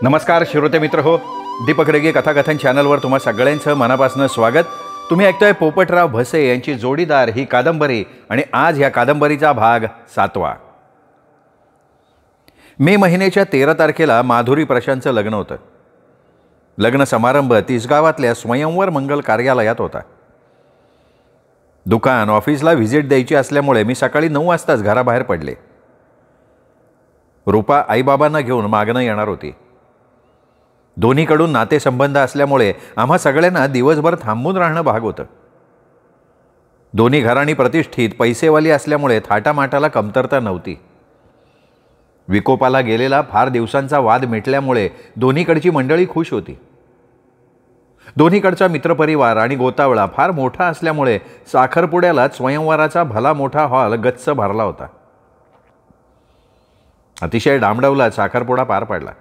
नमस्कार श्रोते मित्र हो, दीपक रेगे कथाकथन चॅनलवर तुम्हा सगळ्यांचं मनापासून स्वागत. तुम्ही ऐकताय पोपटराव भसे यांची जोडीदार ही कादंबरी आणि आज ह्या कादंबरीचा भाग 7वा. मे महिन्याच्या 13 तारखेला माधुरी प्रशांतचं लग्न होतं. लग्न समारंभ तिसगावातल्या स्वयंवर मंगल कार्यालयात होता. दुकान ऑफिसला व्हिजिट द्यायची असल्यामुळे मी सकाळी 9 वाजताच घराबाहेर पडले. रूपा आईबाबांना घेऊन मागणं येणार होती. दोन्हीकडून नातेसंबंध असल्यामुळे आम्हा सगळ्यांना दिवसभर थांबून राहणं भाग होतं. दोन्ही घराणी प्रतिष्ठित पैसेवाली असल्यामुळे थाटामाटाला कमतरता नव्हती. विकोपाला गेलेला फार दिवसांचा वाद मिटल्यामुळे दोन्हीकडची मंडळी खुश होती. दोन्हीकडचा मित्रपरिवार आणि गोतावळा फार मोठा असल्यामुळे साखरपुड्यालाच स्वयंवराचा भला मोठा हॉल गच्च भरला होता. अतिशय डामडवला साखरपुडा पार पडला.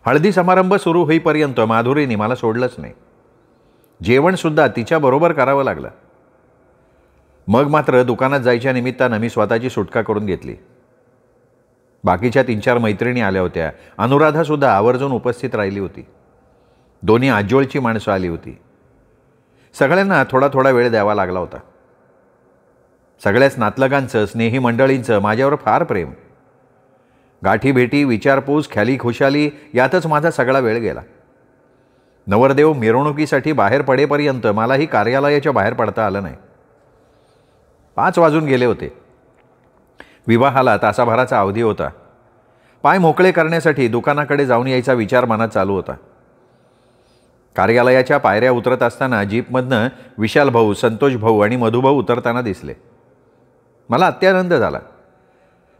हळदी समारंभ सुरू होईपर्यंत माधुरीने मला सोडलंच नाही. जेवणसुद्धा तिच्याबरोबर करावं लागलं. मग मात्र दुकानात जायच्या निमित्तानं मी स्वतःची सुटका करून घेतली. बाकीच्या 3-4 मैत्रिणी आल्या होत्या. अनुराधासुद्धा आवर्जून उपस्थित राहिली होती. दोन्ही आजोळची माणसं आली होती. सगळ्यांना थोडा थोडा वेळ द्यावा लागला होता. सगळ्याच नातलगांचं, स्नेही मंडळींचं माझ्यावर फार प्रेम. गाठीभेटी, विचारपूस, ख्याली खुशाली यातच माझा सगळा वेळ गेला. नवरदेव मिरवणुकीसाठी बाहेर पडेपर्यंत मलाही कार्यालयाच्या बाहेर पडता आलं नाही. 5 वाजून गेले होते. विवाहाला तासाभराचा अवधी होता. पाय मोकळे करण्यासाठी दुकानाकडे जाऊन यायचा विचार मनात चालू होता. कार्यालयाच्या पायऱ्या उतरत असताना जीपमधनं विशाल भाऊ, संतोष भाऊ आणि मधुभाऊ उतरताना दिसले. मला अत्यानंद झाला.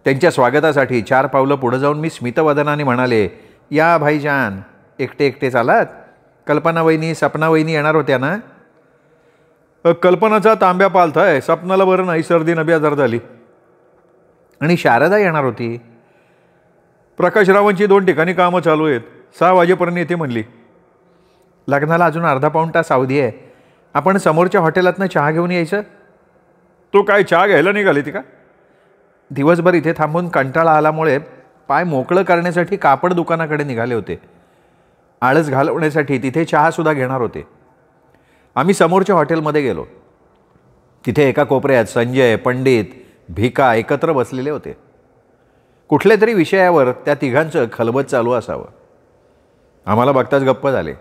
त्यांच्या स्वागतासाठी 4 पावलं पुढे जाऊन मी स्मितवदनाने म्हणाले, या भाईजान, एकटे एकटे चालात? कल्पना वहिनी, सपना वहिनी येणार होत्या ना? कल्पनाचा तांब्या पालथाय, सपनाला बरं नाही, सर्दी नब्या जर झाली. आणि शारदा येणार होती. प्रकाशरावांची 2 ठिकाणी कामं चालू आहेत, 6 वाजेपर्यंत येते म्हणली. लग्नाला अजून अर्धा पाऊण तास अवधी आहे. आपण समोरच्या हॉटेलातनं चहा घेऊन यायचं. तू काय चहा घ्यायला निघाली ती का? दिवसभर इथे थांबून कंटाळा आल्यामुळे पाय मोकळं करण्यासाठी कापड दुकानाकडे निघाले होते. आळस घालवण्यासाठी तिथे चहासुद्धा घेणार होते. आम्ही समोरच्या हॉटेलमध्ये गेलो. तिथे एका कोपऱ्यात संजय, पंडित, भिका एकत्र बसलेले होते. कुठल्या तरी विषयावर त्या तिघांचं खलबत चालू असावं. आम्हाला बघताच गप्प झाले.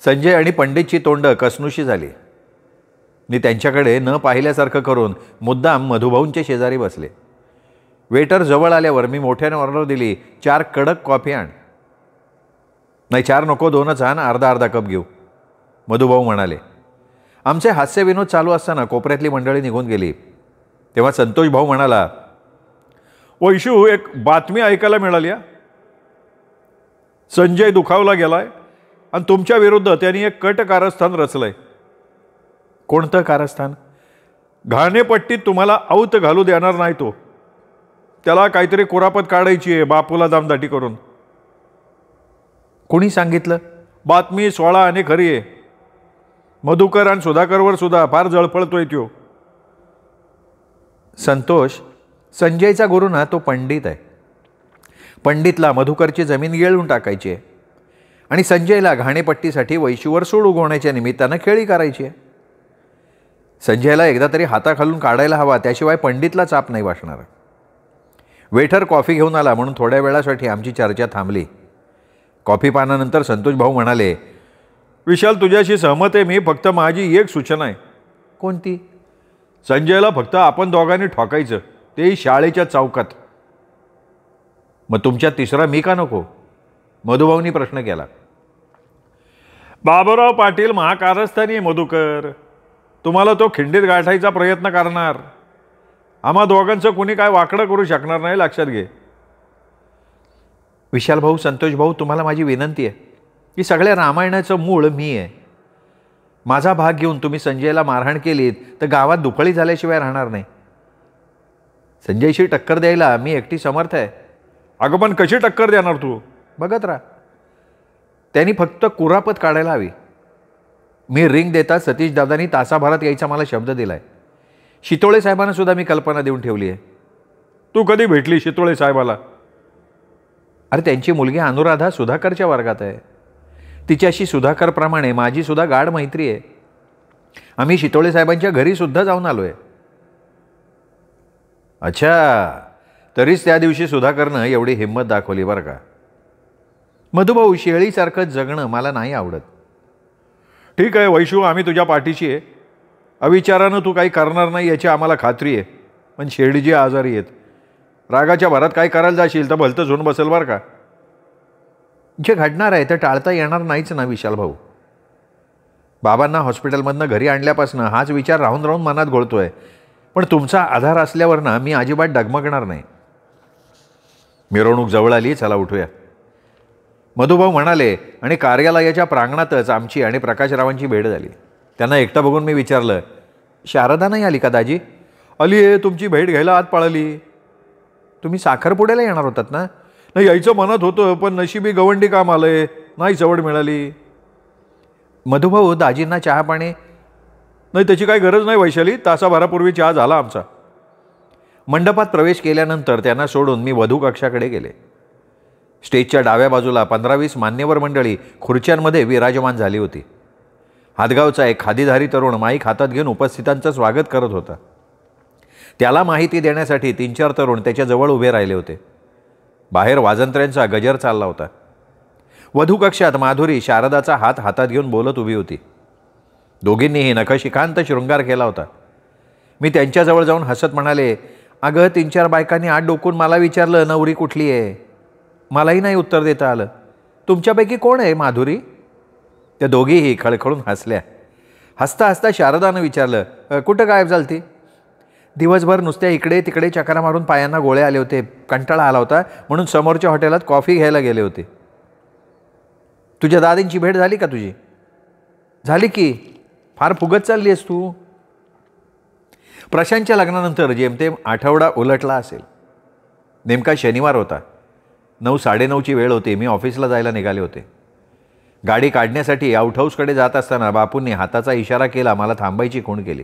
संजय आणि पंडितची तोंड कसनुशी झाली. मी त्यांच्याकडे न पाहिल्यासारखं करून मुद्दाम मधुभाऊंच्या शेजारी बसले. वेटर जवळ आल्यावर मी मोठ्याने ऑर्डर दिली, 4 कडक कॉफी आण. नाही 4 नको, 2च आण, अर्धा कप घेऊ, मधुभाऊ म्हणाले. आमचे हास्यविनोद चालू असताना कोपऱ्यातली मंडळी निघून गेली. तेव्हा संतोष भाऊ म्हणाला, वैशू, एक बातमी ऐकायला मिळाली. संजय दुखावला गेलाय आणि तुमच्या विरुद्ध त्यांनी एक कट कारस्थान रचलंय. कोणतं कारस्थान? घाणेपट्टीत तुम्हाला औत घालू देणार नाही तो. त्याला काहीतरी कुरापत काढायची आहे, बापूला दामदाटी करून. कोणी सांगितलं? बातमी 16 आणि खरी आहे. मधुकर आणि सुधाकरवर सुद्धा फार जळफळतोय त्यो. संतोष, संजयचा गुरु ना तो पंडित आहे. पंडितला मधुकरची जमीन गिळून टाकायची आहे आणि संजयला घाणेपट्टीसाठी वैशूवर सूड उगवण्याच्या निमित्तानं खेळी करायची आहे. संजयला एकदा तरी हाताखालून काढायला हवा, त्याशिवाय पंडितला चाप नाही वाटणार. वेटर कॉफी घेऊन आला म्हणून थोड्या वेळासाठी आमची चर्चा थांबली. कॉफी पानानंतर संतोष भाऊ म्हणाले, विशाल, तुझ्याशी सहमत आहे मी. फक्त माझी एक सूचना आहे. कोणती? संजयला फक्त आपण दोघांनी ठोकायचं, तेही शाळेच्या चौकात. मग तुमच्यात तिसरा मी का नको? मधुभाऊंनी प्रश्न केला. बाबूराव पाटील महाकारस्थानी मधुकर. तुम्हाला तो खिंडीत गाठायचा प्रयत्न करणार. आम्हा दोघांचं कुणी काय वाकडं करू शकणार नाही, लक्षात घे. विशाल भाऊ, संतोष भाऊ, तुम्हाला माझी विनंती आहे की सगळ्या रामायणाचं मूळ मी आहे. माझा भाग घेऊन तुम्ही संजयला मारहाण केलीत तर गावात दुफळी झाल्याशिवाय राहणार नाही. संजयशी टक्कर द्यायला मी एकटी समर्थ आहे. अगं पण कशी टक्कर देणार तू? बघत राहा. त्यांनी फक्त कुरापत काढायला हवी. मी रिंग देता सतीश दादांनी तासाभरात यायचा मला शब्द दिलाय. शितोळे साहेबांना सुद्धा मी कल्पना देऊन ठेवली आहे. तू कधी भेटली शितोळे साहेबाला? अरे त्यांची मुलगी अनुराधा सुधाकरच्या वर्गात आहे. तिच्याशी सुधाकरप्रमाणे माझीसुद्धा गाढ मैत्री आहे. आम्ही शितोळे साहेबांच्या घरीसुद्धा जाऊन आलो आहे. अच्छा, तरीच त्या दिवशी सुधाकरनं एवढी हिंमत दाखवली बरं का. मधुभाऊ, शेळीसारखं जगणं मला नाही आवडत. ठीक आहे वैशू, आम्ही तुझ्या पाठीशी आहे. अविचारानं तू काही करणार नाही याची आम्हाला खात्री आहे. पण शेळीजी आजारी आहेत. रागाच्या भरात काय करायला जाशील तर भलतंच होऊन बसेल बरं का. जे घडणार आहे तर टाळता येणार नाहीच ना विशाल भाऊ. बाबांना हॉस्पिटलमधनं घरी आणल्यापासून हाच विचार राहून राहून मनात घोळतोय. पण तुमचा आधार असल्यावर ना मी अजिबात डगमगणार नाही. मिरवणूक जवळ आली, चला उठूया. मधुभाऊ म्हणाले आणि कार्यालयाच्या प्रांगणातच आमची आणि प्रकाशरावांची भेट झाली. त्यांना एकटा बघून मी विचारलं, शारदा नाही आली का दाजी? आली आहे, तुमची भेट घ्यायला आत पळाली. तुम्ही साखरपुड्याला येणार होतात ना? नाही, यायचं मनात होतं पण नशिबी गवंडी काम आलंय, नाही सवड मिळाली. मधुभाऊ, दाजींना चहा पाणी? नाही, त्याची काही गरज नाही वैशाली, तासाभरापूर्वी चहा झाला आमचा. मंडपात प्रवेश केल्यानंतर त्यांना सोडून मी वधू कक्षाकडे गेले. स्टेजच्या डाव्या बाजूला 15-20 मान्यवर मंडळी खुर्च्यांमध्ये विराजमान झाली होती. हातगावचा एक खादीधारी तरुण माईक हातात घेऊन उपस्थितांचं स्वागत करत होता. त्याला माहिती देण्यासाठी 3-4 तरुण त्याच्याजवळ उभे राहिले होते. बाहेर वाजंत्र्यांचा गजर चालला होता. वधू कक्षात माधुरी शारदाचा हात हातात घेऊन बोलत उभी होती. दोघींनीही नखशिखांत शृंगार केला होता. मी त्यांच्याजवळ जाऊन हसत म्हणाले, अगं 3-4 बायकांनी आत डोकून मला विचारलं नवरी कुठली आहे. मलाही नाही उत्तर देता आलं. तुमच्यापैकी कोण आहे माधुरी? त्या दोघीही खळखळून हसल्या. हसता हसता शारदानं विचारलं, कुठं गायब झालती? दिवसभर नुसत्या इकडे तिकडे चकरा मारून पायांना गोळे आले होते, कंटाळा आला होता म्हणून समोरच्या हॉटेलात कॉफी घ्यायला गेले होते. तुझ्या दादींची भेट झाली का तुझी? झाली की. फार फुगत चालली आहेस तू. प्रशांतच्या लग्नानंतर जेमतेम आठवडा उलटला असेल. नेमका शनिवार होता. 9-9:30ची वेळ होती. मी ऑफिसला जायला निघाले होते. गाडी काढण्यासाठी आउट हाऊसकडे जात असताना बापूंनी हाताचा इशारा केला. मला थांबायची खूण केली.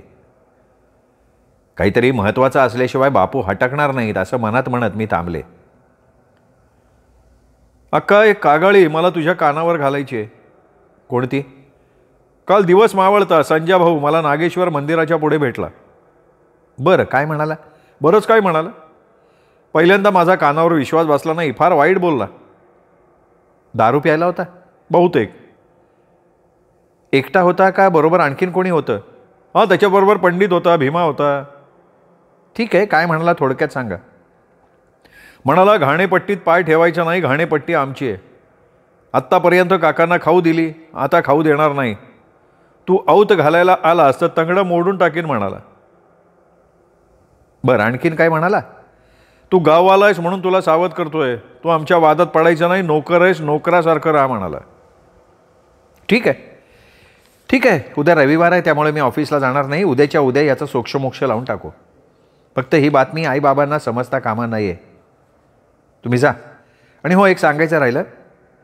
काहीतरी महत्त्वाचं असल्याशिवाय बापू हटकणार नाहीत असं मनात म्हणत मी थांबले. अक्का, एक कागाळी मला तुझ्या कानावर घालायची आहे. कोणती? काल दिवस मावळता संजय भाऊ मला नागेश्वर मंदिराच्या पुढे भेटला. बरं, काय म्हणाला? बरंच काय म्हणाला. पहिल्यांदा माझा कानावर विश्वास बसला नाही. फार वाईट बोलला. दारू प्यायला होता? बहुतेक. एकटा होता का बरोबर आणखीन कोणी होतं? हां, त्याच्याबरोबर पंडित होता, भीमा होता. ठीक आहे, काय म्हणाला थोडक्यात सांगा. म्हणाला, घाणेपट्टीत पाय ठेवायचा नाही, घाणेपट्टी आमची आहे. आत्तापर्यंत काकांना खाऊ दिली, आता खाऊ देणार नाही. तू औत घालायला आलास तर तंगडं मोडून टाकीन म्हणाला. बरं, आणखीन काय म्हणाला? तू गाववाला आहेस म्हणून तुला सावध करतोय. तू आमच्या वादात पडायचं नाही, नोकर आहेस, नोकरासारखं राहा म्हणाला. ठीक आहे, ठीक आहे. उद्या रविवार आहे त्यामुळे मी ऑफिसला जाणार नाही. उद्याच्या उद्या याचा सोक्षमोक्ष लावून टाकू. फक्त ही बातमी आईबाबांना समजता कामा नाही आहे. तुम्ही जा. आणि हो, एक सांगायचं राहिलं,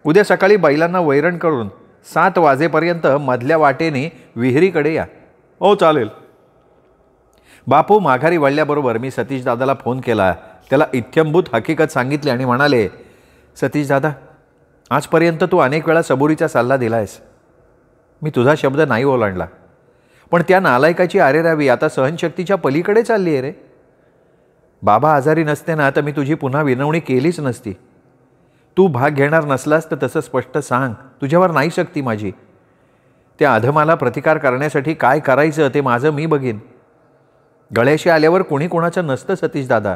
उद्या सकाळी बैलांना वैरण करून 7 वाजेपर्यंत मधल्या वाटेने विहिरीकडे या. हो, चालेल. बापू माघारी वळल्याबरोबर मी सतीश दादाला फोन केला. त्याला इत्थंभूत हकीकत सांगितली आणि म्हणाले, सतीश दादा, आजपर्यंत तू अनेक वेळा सबुरीचा सल्ला दिला आहेस. मी तुझा शब्द नाही ओलांडला. पण त्या नालायकाची आरेरावी आता सहनशक्तीच्या पलीकडे चालली आहे रे. बाबा आजारी नसते ना तर मी तुझी पुन्हा विनवणी केलीच नसती. तू भाग घेणार नसलास तर तसं स्पष्ट सांग. तुझ्यावर नाही शक्ती माझी. त्या अधमाला प्रतिकार करण्यासाठी काय करायचं ते माझं मी बघीन. गळ्याशी आल्यावर कोणी कोणाचं नसतं सतीश दादा.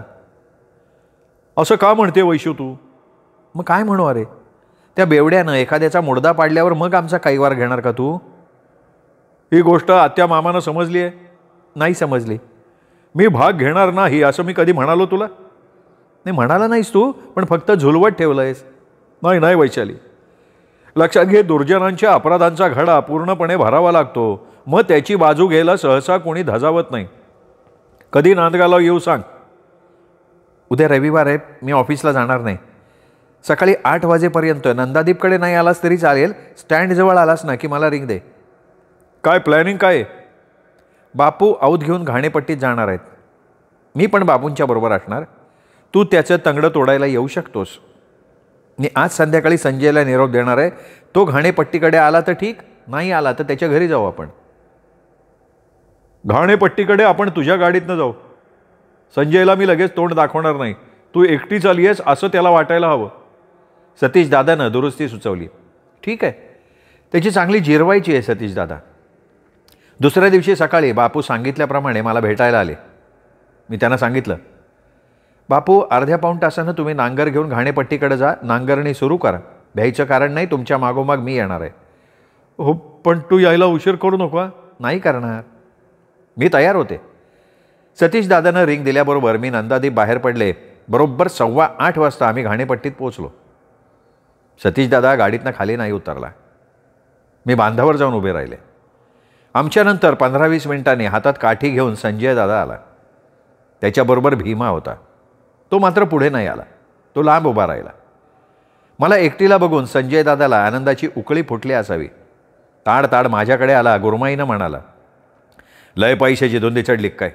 असं का म्हणते वैशू तू? मग काय म्हणू अरे? त्या बेवड्यानं एखाद्याचा मुडदा पाडल्यावर मग आमचा कैवार घेणार का तू? ही गोष्ट आत्या मामानं समजली आहे? नाही समजली. मी भाग घेणार नाही असं मी कधी म्हणालो तुला? नाही म्हणाला नाहीस तू, पण फक्त झुलवत ठेवलं आहेस. नाही नाही वैशाली, लक्षात घे, दुर्जनांच्या अपराधांचा घडा पूर्णपणे भरावा लागतो. मग त्याची बाजू घ्यायला सहसा कोणी धजावत नाही. कधी नांदगावला येऊ सांग. उद्या रविवार आहे, मी ऑफिसला जाणार नाही. सकाळी 8 वाजेपर्यंत नंदादीपकडे नाही आलास तरी चालेल. स्टँडजवळ आलास ना की मला रिंग दे. काय प्लॅनिंग काय? बापू औध घेऊन घाणेपट्टीत जाणार आहेत. मी पण बापूंच्या बरोबर असणार. तू त्याचं तंगडं तोडायला येऊ शकतोस. मी आज संध्याकाळी संजयला निरोप देणार आहे. तो घाणेपट्टीकडे आला तर ठीक, नाही आला तर त्याच्या घरी जाऊ आपण. घाणेपट्टीकडे आपण तुझ्या गाडीतनं जाऊ. संजयला मी लगेच तोंड दाखवणार नाही. तू एकटीच आली आहेस असं त्याला वाटायला हवं. सतीश दादानं दुरुस्ती सुचवली. ठीक आहे, त्याची चांगली जिरवायची आहे सतीश दादा. दुसऱ्या दिवशी सकाळी बापू सांगितल्याप्रमाणे मला भेटायला आले. मी त्यांना सांगितलं, बापू अर्ध्या पाऊण तासानं तुम्ही नांगर घेऊन घाणेपट्टीकडे जा, नांगरणी सुरू करा. भ्यायचं कारण नाही, तुमच्या मागोमाग मी येणार आहे. हो, पण तू यायला उशीर करू नको. नाही करणार, मी तयार होते. सतीश दादानं रिंग दिल्याबरोबर मी नंदादीप बाहेर पडले. बरोबर 8:15 वाजता आम्ही घाणेपट्टीत पोचलो. सतीश दादा गाडीतनं खाली नाही उतरला. मी बांधावर जाऊन उभे राहिले. आमच्यानंतर 15-20 मिनिटांनी हातात काठी घेऊन संजय दादा आला. त्याच्याबरोबर भीमा होता. तो मात्र पुढे नाही आला. तो लांब उभा राहिला. मला एकटीला बघून संजय दादाला आनंदाची उकळी फुटली असावी. ताड माझ्याकडे आला. गुरमाईनं म्हणाला, लय पैशाची धुंदी चढली काय?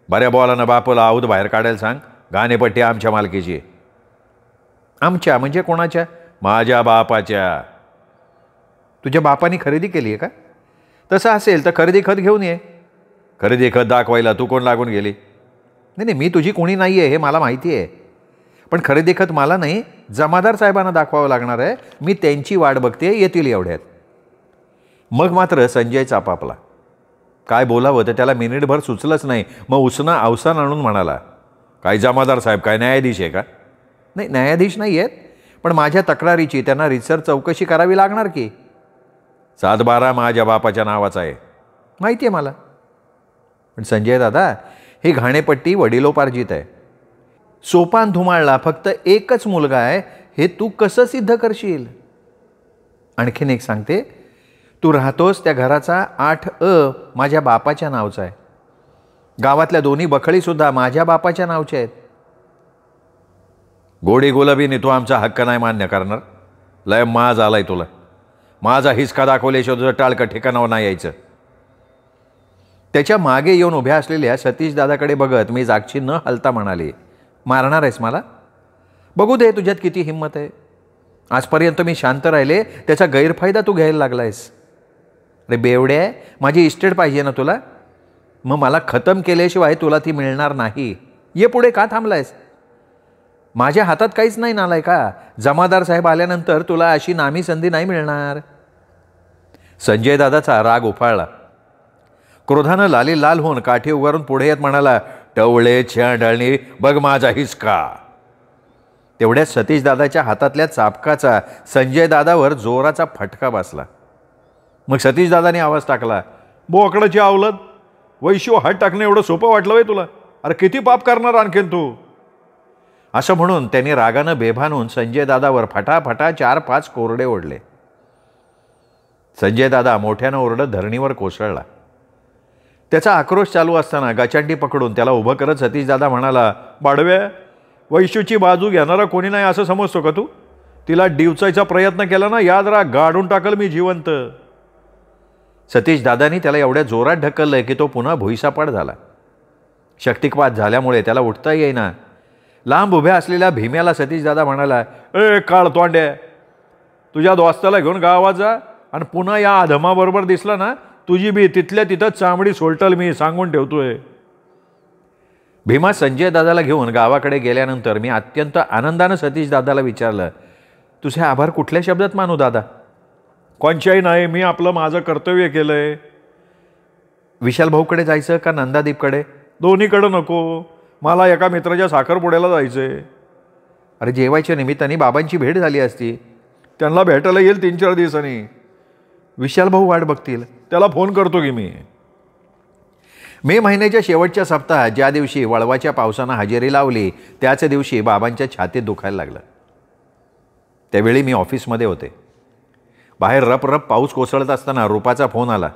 बऱ्या बॉलानं बापूला आऊत बाहेर काढायला सांग. घाणेपट्टी आमच्या मालकीची. आमच्या म्हणजे कोणाच्या? माझ्या बापाच्या. तुझ्या बापाने खरेदी केली आहे का? तसं असेल तर खरेदी खत घेऊन ये. खरेदी खत दाखवायला तू कोण लागून गेली? नाही, मी तुझी कोणी नाही आहे हे मला माहिती आहे. पण खरेदी खत मला नाही, जमादार साहेबांना दाखवावं लागणार आहे. मी त्यांची वाट बघते, येतील एवढ्यात. मग मात्र संजय चापापला. काय बोलावं तर त्याला मिनिटभर सुचलंच नाही. मग उसना अवसान आणून म्हणाला, काय जमादार साहेब काय न्यायाधीश आहे का? नाही, न्यायाधीश नाही आहेत, पण माझ्या तक्रारीची त्यांना रितसर चौकशी करावी लागणार की. 7-12 माझ्या बापाच्या नावाचा आहे, माहिती आहे मला. पण संजय दादा, ही घाणेपट्टी वडिलोपार्जित आहे. सोपान धुमाळला फक्त एकच मुलगा आहे, हे तू कसं सिद्ध करशील? आणखीन एक सांगते, तू राहतोस त्या घराचा 8 माझ्या बापाच्या नावचा आहे. गावातल्या दोन्ही बखळीसुद्धा माझ्या बापाच्या नावच्या आहेत. गोडी गुलाबीने तू आमचा हक्क नाही मान्य करणार. लय माज आलाय तुला. माझा हिसका दाखवल्याशिवाय तुझं टाळकं ठिकाणावर नाही यायचं. त्याच्या मागे येऊन उभ्या असलेल्या सतीश दादाकडे बघत मी जागची न हलता म्हणाली, मारणार आहेस मला? बघू दे तुझ्यात किती हिंमत आहे. आजपर्यंत मी शांत राहिले, त्याचा गैरफायदा तू घ्यायला लागलायस. अरे बेवड्या, माझी इस्टेट पाहिजे ना तुला? मग मला खतम केल्याशिवाय तुला ती मिळणार नाही. ये पुढे का थांबलायस? माझ्या हातात काहीच नाही नालाय का? जमादार साहेब आल्यानंतर तुला अशी नामी संधी नाही मिळणार. संजय दादाचा राग उफाळला. क्रोधानं लाली लाल होऊन काठी उगारून पुढे येत म्हणाला, टवळे छांडळणी बघ माझा हिसका. तेवढ्यात सतीश दादाच्या हातातल्या चापकाचा संजय दादावर जोराचा फटका बसला. मग सतीश दादाने आवाज टाकला, बोकडाची आवलत, वैशिव हात टाकणं एवढं सोपं वाटलं वय तुला? अरे किती पाप करणार आणखीन तू? असं म्हणून त्यांनी रागानं बेभान होऊन संजय दादावर फटाफटा 4-5 कोरडे ओढले. संजय दादा मोठ्यानं ओरडत धरणीवर कोसळला. त्याचा आक्रोश चालू असताना गचांडी पकडून त्याला उभं करत सतीश दादा म्हणाला, बाडव्या, वैशूची बाजू घेणारा कोणी नाही असं समजतो का तू? तिला डिवचायचा प्रयत्न केला ना, याद राहा, गाडून टाकल मी जिवंत. सतीश दादानी त्याला एवढ्या जोरात ढकललंय की तो पुन्हा भुईसापाट झाला. शक्तिपात झाल्यामुळे त्याला उठता येईना. लांब उभ्या असलेल्या भीम्याला सतीश दादा म्हणाला, ए काळ तोंड्या, तुझ्या दोस्ताला घेऊन गावात जा आणि पुन्हा या अधमाबरोबर दिसला ना, तुझी बी तिथल्या तिथं चामडी सोलटल मी, सांगून ठेवतोय. भीमा संजय दादाला घेऊन गावाकडे गेल्यानंतर मी अत्यंत आनंदानं सतीश दादाला विचारलं, तुझे आभार कुठल्या शब्दात मानू दादा? कोणच्याही नाही, मी आपलं माझं कर्तव्य केलंय. विशाल भाऊकडे जायचं का नंदादीपकडे? दोन्हीकडं नको, मला एका मित्राच्या साखरपुड्याला जायचंय. अरे जेवायच्या निमित्ताने बाबांची भेट झाली असती. त्यांना भेटायला येईल 3-4 दिवसांनी. विशाल भाऊ वाट बघतील. त्याला फोन करतो की मी. मे महिन्याच्या शेवटच्या सप्ताहात ज्या दिवशी वळवाच्या पावसानं हजेरी लावली, त्याच दिवशी बाबांच्या छातीत दुखायला लागलं. त्यावेळी मी ऑफिसमध्ये होते. बाहेर रप पाऊस कोसळत असताना रूपाचा फोन आला.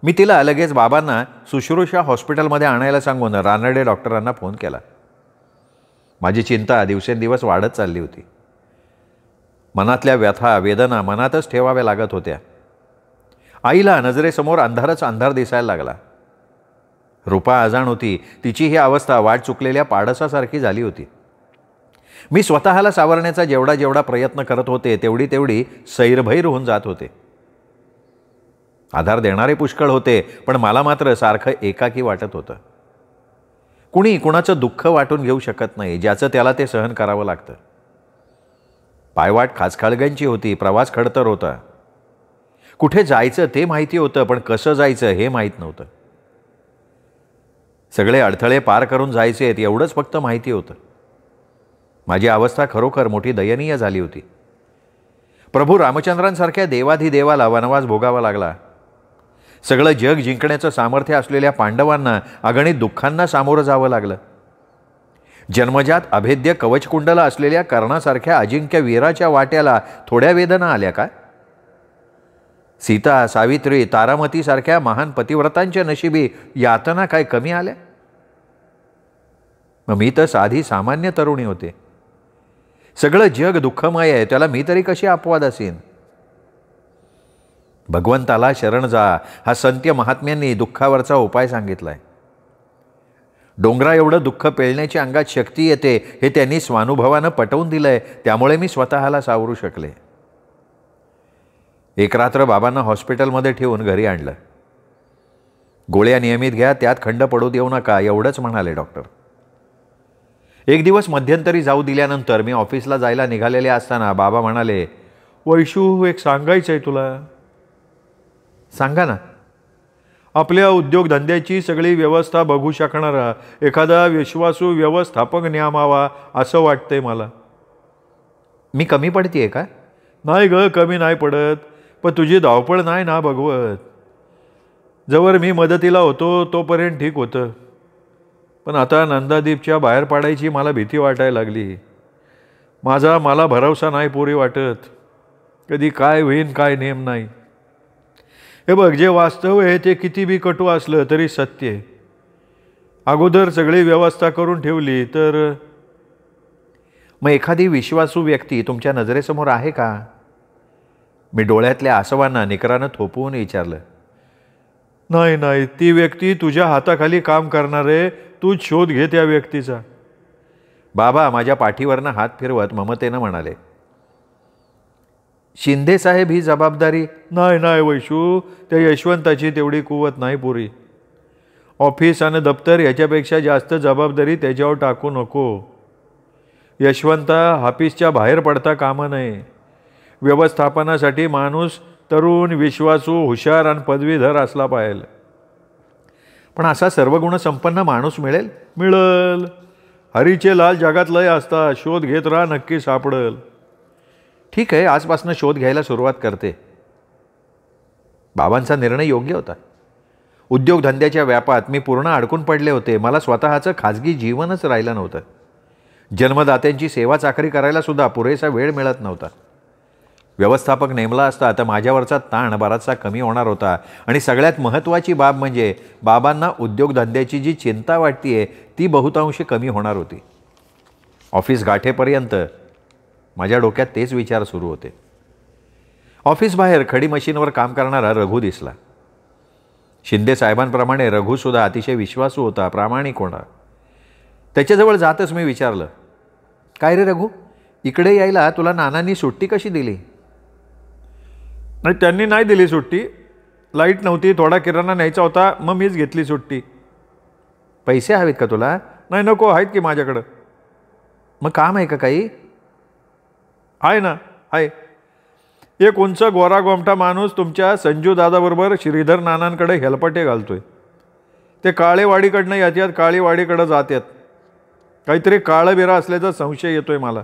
मी तिला लगेच बाबांना शुश्रूषा हॉस्पिटलमध्ये आणायला सांगून रानडे डॉक्टरांना फोन केला. माझी चिंता दिवसेंदिवस वाढत चालली होती. मनातल्या व्यथा वेदना मनातच ठेवाव्या लागत होत्या. आईला नजरेसमोर अंधारच अंधार दिसायला लागला. रूपा अजाण होती. तिची ही अवस्था वाट चुकलेल्या पाडसासारखी झाली होती. मी स्वतःला सावरण्याचा जेवढा जेवढा प्रयत्न करत होते तेवढी तेवढी सैरभैर होऊन जात होते. आधार देणारे पुष्कळ होते, पण मला मात्र सारखं एकाकी वाटत होतं. कुणी कुणाचं दुःख वाटून घेऊ शकत नाही, ज्याचं त्याला ते सहन करावं लागतं. पायवाट खाचखाळग्यांची होती, प्रवास खडतर होता. कुठे जायचं ते माहिती होतं, पण कसं जायचं हे माहीत नव्हतं. सगळे अडथळे पार करून जायचे एवढंच फक्त माहिती होतं. माझी अवस्था खरोखर मोठी दयनीय झाली होती. प्रभू रामचंद्रांसारख्या देवाधिदेवाला वनवास भोगावा लागला. सगळं जग जिंकण्याचं सामर्थ्य असलेल्या पांडवांना अगणित दुःखांना सामोरं जावं लागलं. जन्मजात अभेद्य कवचकुंडला असलेल्या कर्णासारख्या अजिंक्य वीराच्या वाट्याला थोड्या वेदना आल्या का? सीता, सावित्री, तारामतीसारख्या महान पतिव्रतांच्या नशिबी यातना काय कमी आल्या? मग मी तर साधी सामान्य तरुणी होते. सगळं जग दुःखमय आहे, त्याला मी तरी कशी अपवाद असेन? भगवंताला शरण जा हा संत्य महात्म्यांनी दुःखावरचा उपाय सांगितलाय. डोंगरा एवढं दुःख पेलण्याची अंगात शक्ती येते हे त्यांनी स्वानुभवानं पटवून दिलंय, त्यामुळे मी स्वतःला सावरू शकले. एक रात्र बाबांना हॉस्पिटलमध्ये ठेवून घरी आणलं. गोळ्या नियमित घ्या, त्यात खंड पडू देऊ नका, एवढंच म्हणाले डॉक्टर. एक दिवस मध्यंतरी जाऊ दिल्यानंतर मी ऑफिसला जायला निघालेले असताना बाबा म्हणाले, वैशू, एक सांगायचं आहे तुला. सांगा ना. आपल्या उद्योगधंद्याची सगळी व्यवस्था बघू शकणारा एखादा विश्वासू व्यवस्थापक नेमावा असं वाटतंय मला. मी कमी पडतीये का? नाही ग, कमी नाही पडत, पण तुझी धावपळ नाही ना भगवत. जवळ मी मदतीला होतो तोपर्यंत ठीक होतं, पण आता नंदादीपच्या बाहेर पाडायची मला भीती वाटायला लागली. मला भरवसा नाही पुरी वाटत. कधी काय होईन काय नेम नाही. हे बघ, जे वास्तव आहे ते किती बी कटू असलं तरी सत्य आहे. अगोदर सगळी व्यवस्था करून ठेवली तर. मग एखादी विश्वासू व्यक्ती तुमच्या नजरेसमोर आहे का? मी डोळ्यातल्या आसवांना निकरानं थोपवून विचारलं. नाही, ती व्यक्ती तुझ्या हाताखाली काम करणारे, तूच शोध घे त्या व्यक्तीचा. बाबा माझ्या पाठीवरनं हात फिरवत ममतेनं म्हणाले. शिंदे साहेब ही जबाबदारी? नाही वैशू, त्या यशवंताची तेवढी कुवत नाही पुरी. ऑफिस आणि दप्तर याच्यापेक्षा जास्त जबाबदारी त्याच्यावर टाकू नको. यशवंता ऑफिसच्या बाहेर पडता कामा नये. व्यवस्थापनासाठी माणूस तरुण, विश्वासू, हुशार आणि पदवीधर असला पाहिजे. पण असा सर्वगुण संपन्न माणूस मिळेल? मिळल. हरीचे लाल जगात लय असतात, शोध घेत राहा, नक्की सापडल. ठीक आहे, आजपासून शोध घ्यायला सुरुवात करते. बाबांचा निर्णय योग्य होता. उद्योगधंद्याच्या व्यापात मी पूर्ण अडकून पडले होते. मला स्वतःचं खाजगी जीवनच राहिलं नव्हतं. जन्मदात्यांची सेवा चाकरी करायला सुद्धा पुरेसा वेळ मिळत नव्हता. व्यवस्थापक नेमला असता तर माझ्यावरचा ताण बराचसा कमी होणार होता. आणि सगळ्यात महत्त्वाची बाब म्हणजे बाबांना उद्योगधंद्याची जी चिंता वाटतीये ती बहुतांशी कमी होणार होती. ऑफिस गाठेपर्यंत माझ्या डोक्यात तेच विचार सुरू होते. ऑफिस बाहेर खडी मशीनवर काम करणारा रघु दिसला. शिंदे साहेबांप्रमाणे रघुसुद्धा अतिशय विश्वासू होता, प्रामाणिक होता. त्याच्याजवळ जातच मी विचारलं, काय रे रघु, इकडे यायला तुला नानांनी सुट्टी कशी दिली? नाही, त्यांनी नाही दिली सुट्टी. लाईट नव्हती, थोडा किराणा न्यायचा होता, मग मीच घेतली सुट्टी. पैसे हवेत का तुला? नाही, नको, आहेत की माझ्याकडं. मग काम आहे का काही? आहे ना, आहे. एक उंच गोरा गोमटा माणूस तुमच्या संजू दादाबरोबर श्रीधर नानांकडे हेलपटे घालतोय. ते काळेवाडीकडनं येतात, काळीवाडीकडं जातात. काहीतरी काळं बिरा असल्याचा संशय येतोय मला.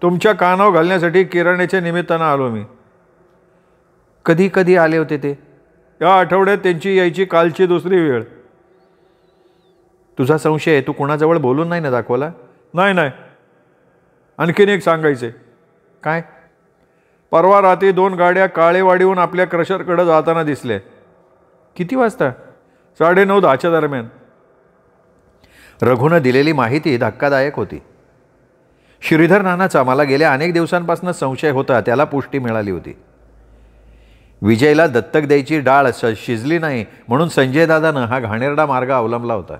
तुमच्या कानावर घालण्यासाठी किराण्याच्या निमित्तानं आलो मी. कधी कधी आले होते ते? या आठवड्यात त्यांची यायची कालची दुसरी वेळ. तुझा संशय तू कुणाजवळ बोलून नाही ना दाखवला? नाही. आणखीन एक सांगायचे. काय? परवा रात्री 2 गाड्या काळेवाडीहून आपल्या क्रशरकडे जाताना दिसल्या. किती वाजता? 9:30-10च्या दरम्यान. रघुनं दिलेली माहिती धक्कादायक होती. श्रीधर नानाचा मला गेल्या अनेक दिवसांपासून संशय होता, त्याला पुष्टी मिळाली होती. विजयला दत्तक द्यायची डाळ शिजली नाही म्हणून संजय दादानं हा घाणेरडा मार्ग अवलंबला होता.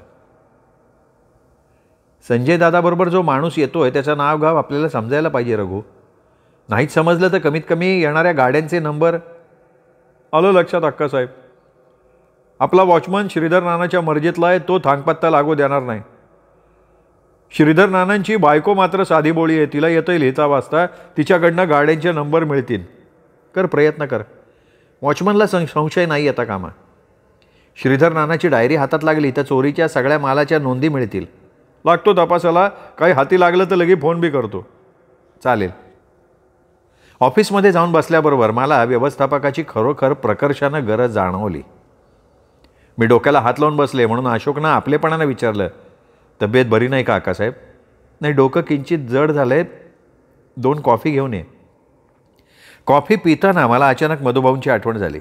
संजय दादाबरोबर जो माणूस येतोय त्याचं नाव गाव आपल्याला समजायला पाहिजे रघु. नाहीच समजलं तर कमीत कमी येणाऱ्या गाड्यांचे नंबर. आलं लक्षात अक्कासाहेब. आपला वॉचमन श्रीधर नानाच्या मर्जीतला आहे, तो थांगपत्ता लागू देणार नाही. श्रीधर नानांची बायको मात्र साधी बोळी आहे, तिला येतं लिहिता वाचता, तिच्याकडनं गाड्यांचे नंबर मिळतील. कर, प्रयत्न कर. वॉचमनला संशय नाही येता कामा. श्रीधर नानाची डायरी हातात लागली तर चोरीच्या सगळ्या मालाच्या नोंदी मिळतील. लागतो तपासाला, काही हाती लागलं तर लगे फोन बी करतो. चालेल. ऑफिसमध्ये जाऊन बसल्याबरोबर मला व्यवस्थापकाची खरोखर प्रकर्षानं गरज जाणवली. मी डोक्याला हात लावून बसले म्हणून अशोकनं आपलेपणानं विचारलं, तब्येत बरी नाही का अक्कासाहेब? नाही, डोकं किंचित जड झालंय, 2 कॉफी घेऊन ये. कॉफी पिताना मला अचानक मधुभाऊंची आठवण झाली.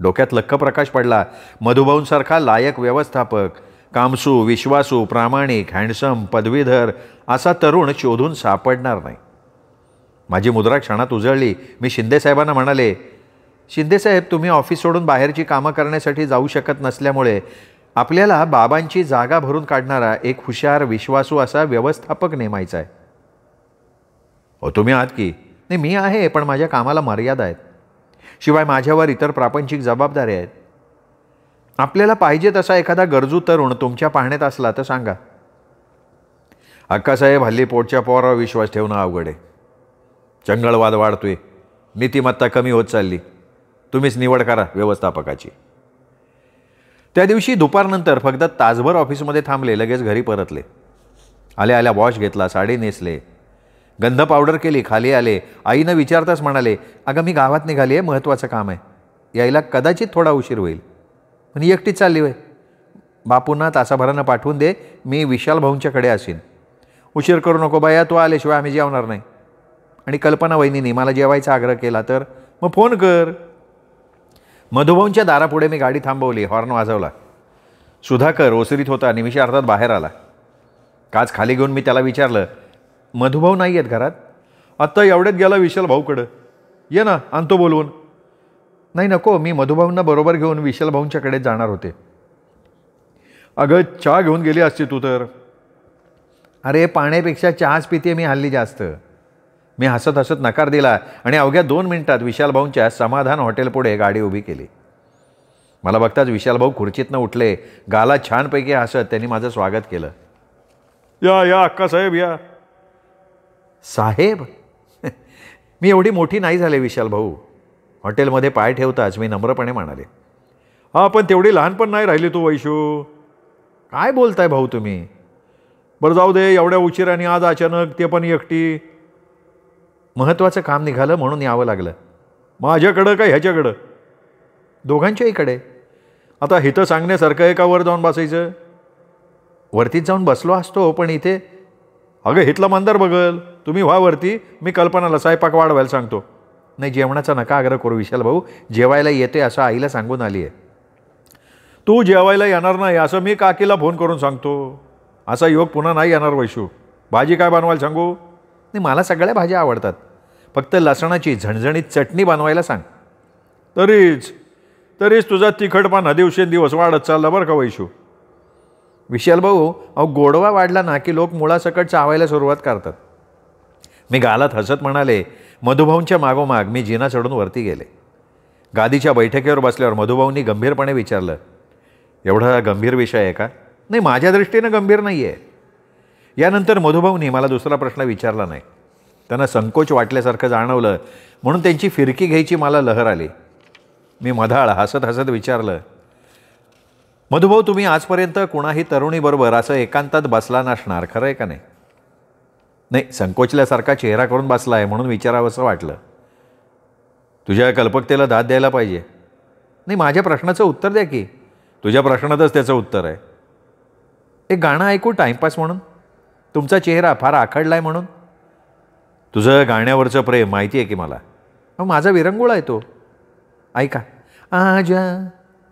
डोक्यात लख्ख प्रकाश पडला. मधुभाऊंसारखा लायक व्यवस्थापक, कामसू, विश्वासू, प्रामाणिक, हँडसम, पदवीधर असा तरुण शोधून सापडणार नाही. माझी मुद्रा क्षणात उजळली. मी शिंदेसाहेबांना म्हणाले, शिंदेसाहेब, तुम्ही ऑफिस सोडून बाहेरची कामं करण्यासाठी जाऊ शकत नसल्यामुळे आपल्याला बाबांची जागा भरून काढणारा एक हुशार, विश्वासू असा व्यवस्थापक नेमायचा आहे. हो, तुम्ही आहात की? नाही, मी आहे, पण माझ्या कामाला मर्यादा आहेत. शिवाय माझ्यावर इतर प्रापंचिक जबाबदाऱ्या आहेत. आपल्याला पाहिजे तसा एखादा गरजू तरुण तुमच्या पाहण्यात असला तर सांगा. अक्कासाहेब, हल्ली पोटच्या पोरावर विश्वास ठेवणं अवघड आहे. चंगळवाद वाढतोय, नीतिमत्ता कमी होत चालली. तुम्हीच निवड करा व्यवस्थापकाची. त्या दिवशी दुपारनंतर फक्त तासभर ऑफिसमध्ये थांबले, लगेच घरी परतले. आल्या आल्या वॉश घेतला, साडी नेसले, गंध पावडर केली, खाली आले. आईनं विचारताच म्हणाले, अगं मी गावात निघाली आहे, महत्त्वाचं काम आहे, यायला कदाचित थोडा उशीर होईल. पण एकटीच चालली होय. बापूंना तासाभरानं पाठवून दे, मी विशाल भाऊंच्याकडे असेन. उशीर करू नको बाया, तू आल्याशिवाय आम्ही जेवणार नाही. आणि कल्पना वहिनीने मला जेवायचा आग्रह केला तर मग फोन कर. मधुभाऊंच्या दारापुढे मी गाडी थांबवली, हॉर्न वाजवला. सुधाकर ओसरीत होता, निमिषा अर्थात बाहेर आला. काच खाली घेऊन मी त्याला विचारलं, मधुभाऊ नाही आहेत घरात? आत्ता एवढ्यात गेला विशाल भाऊकडं, ये ना, आणतो बोलवून. नाही नको, मी मधुभाऊंना बरोबर घेऊन विशाल भाऊंच्याकडे जाणार होते. अगं चहा घेऊन गेली असती तू तर. अरे पाण्यापेक्षा चहाच पिते मी हल्ली जास्त. मी हसत हसत नकार दिला आणि अवघ्या 2 मिनिटात विशाल भाऊंच्या समाधान हॉटेलपुढे गाडी उभी केली. मला बघताच विशाल भाऊ खुर्चीतनं उठले. गाला छानपैकी हसत त्यांनी माझं स्वागत केलं. या या अक्कासाहेब या. साहेब? मी एवढी मोठी नाही झाले विशाल भाऊ. हॉटेलमध्ये पाय ठेवताच मी नम्रपणे म्हणाले. हां, पण तेवढी लहान पण नाही राहिली तू वैशू. काय बोलताय भाऊ तुम्ही? बरं जाऊ दे, एवढ्या उशिराने आज अचानक, ते पण एकटी. महत्त्वाचं काम निघालं म्हणून यावं लागलं. माझ्याकडं का ह्याच्याकडं? दोघांच्याहीकडे. आता हिथं सांगण्यासारखं आहे का वर जाऊन बसायचं? वरतीच जाऊन बसलो असतो, पण इथे. अगं हिथला मंदार बघल, तुम्ही व्हा वरती, मी कल्पनाला स्वयंपाक वाढवायला सांगतो. नाही, जेवणाचा नका आग्रह करू विशाल भाऊ, जेवायला येते असं आईला सांगून आली आहे. तू जेवायला येणार नाही असं मी काकीला फोन करून सांगतो. असा योग पुन्हा नाही येणार वैशू. भाजी काय बनवायला सांगू? नाही, मला सगळ्या भाज्या आवडतात, फक्त लसणाची झणझणीत चटणी बनवायला सांग. तरीच तुझा तिखटपणा दिवसेंदिवस वाढत चालला बरं का वैशू. विशाल भाऊ, अहो गोडवा वाढला ना की लोक मुळासकट चावायला सुरुवात करतात. मी गालात हसत म्हणाले. मधुभाऊंच्या मागोमाग मी जिना चढून वरती गेले. गादीच्या बैठकीवर बसल्यावर मधुभाऊंनी गंभीरपणे विचारलं, एवढा गंभीर विषय आहे का? नाही, माझ्या दृष्टीनं गंभीर नाही आहे. यानंतर मधुभाऊंनी मला दुसरा प्रश्न विचारला नाही. त्यांना संकोच वाटल्यासारखं जाणवलं म्हणून त्यांची फिरकी घ्यायची मला लहर आली. मी मधाळ हसत हसत विचारलं, मधुभाऊ, तुम्ही आजपर्यंत कुणाही तरुणीबरोबर असं एकांतात बसला नसणार, खरं आहे का नाही? नाही, संकोचल्यासारखा चेहरा करून बसला आहे म्हणून विचारावंसं वाटलं. तुझ्या कल्पकतेला दाद द्यायला पाहिजे. नाही, माझ्या प्रश्नाचं उत्तर द्या की. तुझ्या प्रश्नातच त्याचं उत्तर आहे. एक गाणं ऐकू टाईमपास म्हणून? तुमचा चेहरा फार आखडला आहे म्हणून? तुझं गाण्यावरचं प्रेम माहिती आहे की मला. माझा विरंगुळा आहे तो. ऐका. आजा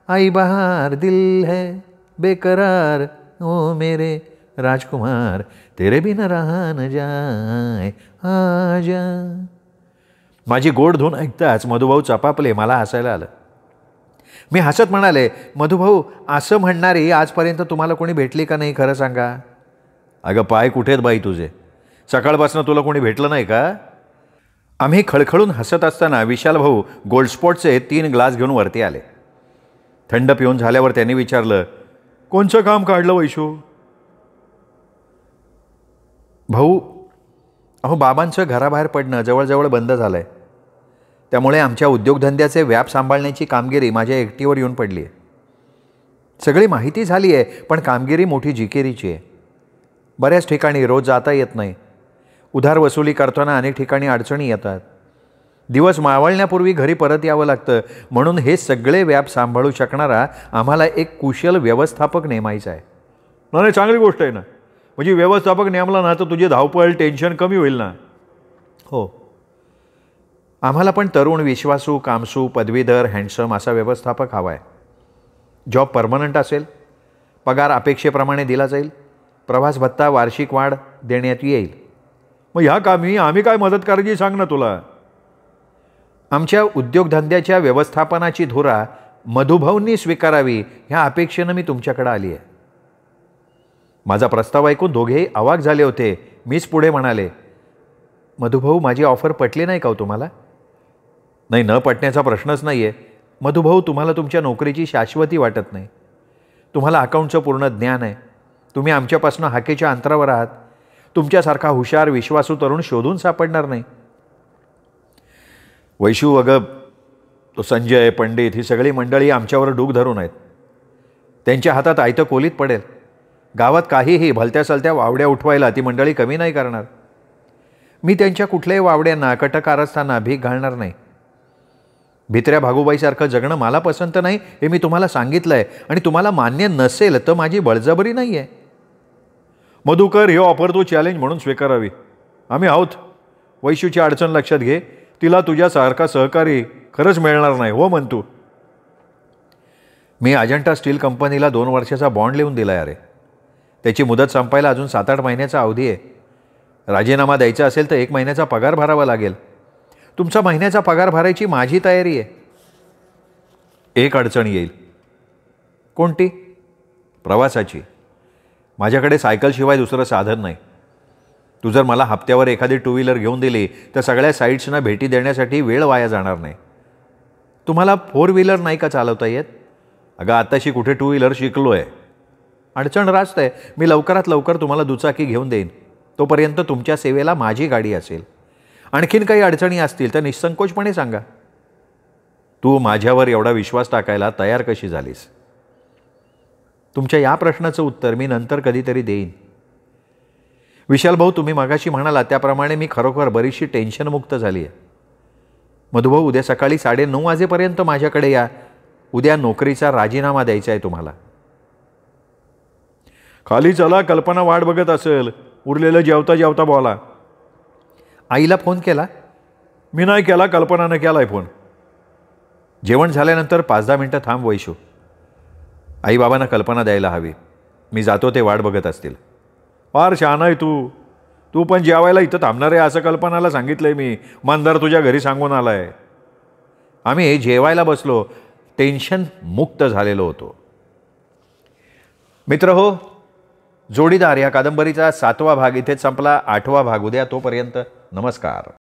आई बहार दिल है बेकरार ओ मेरे राजकुमार तेरे बिन रहा न जाए आजा. माझी गोड धून ऐकताच मधुभाऊ चपापले. मला हसायला आलं. मी हसत म्हणाले, मधुभाऊ, असं म्हणणारी आजपर्यंत तुम्हाला कोणी भेटली का नाही, खरं सांगा? अगं पाय कुठे आहेत बाई तुझे? सकाळपासून तुला कोणी भेटलं नाही का? आम्ही खळखळून हसत असताना विशाल भाऊ गोल्डस्पॉटचे 3 ग्लास घेऊन वरती आले. थंड पिऊन झाल्यावर त्यांनी विचारलं, कोणचं काम काढलं वैशू? भाऊ, अहो बाबांचं घराबाहेर पडणं जवळजवळ बंद झालं आहे. त्यामुळे आमच्या उद्योगधंद्याचे व्याप सांभाळण्याची कामगिरी माझ्या एकटीवर येऊन पडली आहे. सगळी माहिती झाली आहे, पण कामगिरी मोठी जिकिरीची आहे. बऱ्याच ठिकाणी रोज जाता येत नाही. उधार वसुली करताना अनेक ठिकाणी अडचणी येतात. दिवस मावळण्यापूर्वी घरी परत यावं लागतं. म्हणून हे सगळे व्याप सांभाळू शकणारा आम्हाला एक कुशल व्यवस्थापक नेमायचा आहे. नाही, चांगली गोष्ट आहे ना. म्हणजे व्यवस्थापक नेमला ना तर तुझी धावपळ टेन्शन कमी होईल ना. हो, आम्हाला पण तरुण, विश्वासू, कामसू, पदवीधर, हँडसम असा व्यवस्थापक हवा आहे. जॉब परमनंट असेल, पगार अपेक्षेप्रमाणे दिला जाईल, प्रवास भत्ता, वार्षिक वाढ देण्यात येईल. मग ह्या कामी आम्ही काय मदत करायची सांग ना तुला. आमच्या उद्योगधंद्याच्या व्यवस्थापनाची धुरा मधुभाऊंनी स्वीकारावी ह्या अपेक्षेनं मी तुमच्याकडे आली आहे. माझा प्रस्ताव ऐकून दोघेही अवाक झाले होते. मीच पुढे म्हणाले, मधुभाऊ, माझी ऑफर पटली नाही का हो तुम्हाला? नाही, न पटण्याचा प्रश्नच नाही आहे. मधुभाऊ, तुम्हाला तुमच्या नोकरीची शाश्वती वाटत नाही. तुम्हाला अकाउंटचं पूर्ण ज्ञान आहे. तुम्ही आमच्यापासून हाकेच्या अंतरावर आहात. तुमच्यासारखा हुशार, विश्वासू तरुण शोधून सापडणार नाही. वैशू, अगं तो संजय, पंडित ही सगळी मंडळी आमच्यावर डूक धरून आहेत. त्यांच्या हातात आयतं कोलीत पडेल. गावात काहीही भलत्या सलत्या वावड्या उठवायला ती मंडळी कमी नाही करणार. मी त्यांच्या कुठल्याही वावड्यांना, कटकारस्थांना भीक घालणार नाही. भित्र्या भागूबाईसारखं जगणं मला पसंत नाही हे मी तुम्हाला सांगितलं आहे. आणि तुम्हाला मान्य नसेल तर माझी बळजबरी नाही आहे. मधुकर, ही ऑफर तू चॅलेंज म्हणून स्वीकारावी. आम्ही आहोत. वैशूची अडचण लक्षात घे. तिला तुझ्यासारखा सहकारी खरंच मिळणार नाही, हो म्हणतो. मी अजंठा स्टील कंपनीला 2 वर्षाचा बॉन्ड लिहून दिला आहे. अरे, त्याची मुदत संपायला अजून 7-8 महिन्याचा अवधी आहे. राजीनामा द्यायचा असेल तर 1 महिन्याचा पगार भरावा लागेल. तुमचा महिन्याचा पगार भरायची माझी तयारी आहे. एक अडचण येईल. कोणती? प्रवासाची. माझ्याकडे सायकलशिवाय दुसरं साधन नाही. तू जर मला हप्त्यावर एखादी 2 व्हीलर घेऊन दिली तर सगळ्या साईट्सना भेटी देण्यासाठी वेळ वाया जाणार नाही. तुम्हाला 4 व्हीलर नाही का चालवता येत? अगं आताशी कुठे 2 व्हीलर शिकलो आहे. अडचण रास्त आहे. मी लवकरात लवकर तुम्हाला दुचाकी घेऊन देईन. तोपर्यंत तुमच्या सेवेला माझी गाडी असेल. आणखीन काही अडचणी असतील तर निसंकोचपणे सांगा. तू माझ्यावर एवढा विश्वास टाकायला तयार कशी झालीस? तुमच्या या प्रश्नाचं उत्तर मी नंतर कधीतरी देईन. विशाल भाऊ, तुम्ही मगाशी म्हणाला त्याप्रमाणे मी खरोखर बरीचशी टेन्शनमुक्त झाली आहे. मधुभाऊ, उद्या सकाळी 9:30 वाजेपर्यंत माझ्याकडे या. उद्या नोकरीचा राजीनामा द्यायचा आहे तुम्हाला. खाली चला, कल्पना वाट बघत असेल. उरलेलं जेवता जेवता बोला. आईला फोन केला? मी नाही केला, कल्पनानं केलाय फोन. जेवण झाल्यानंतर 5-10 मिनटं थांब वैशू. आईबाबांना कल्पना द्यायला हवी. मी जातो, ते वाट बघत असतील. फार शहाणा आहे तू. तू पण जेवायला इथं थांबणार आहे असं कल्पनाला सांगितलंय मी. मंदार तुझ्या घरी सांगून आलाय. आम्ही जेवायला बसलो. टेन्शन मुक्त झालेलो होतो. मित्र हो, जोडीदार या कादंबरीचा 7वा भाग इथेच संपला. 8वा भाग उद्या. तोपर्यंत नमस्कार.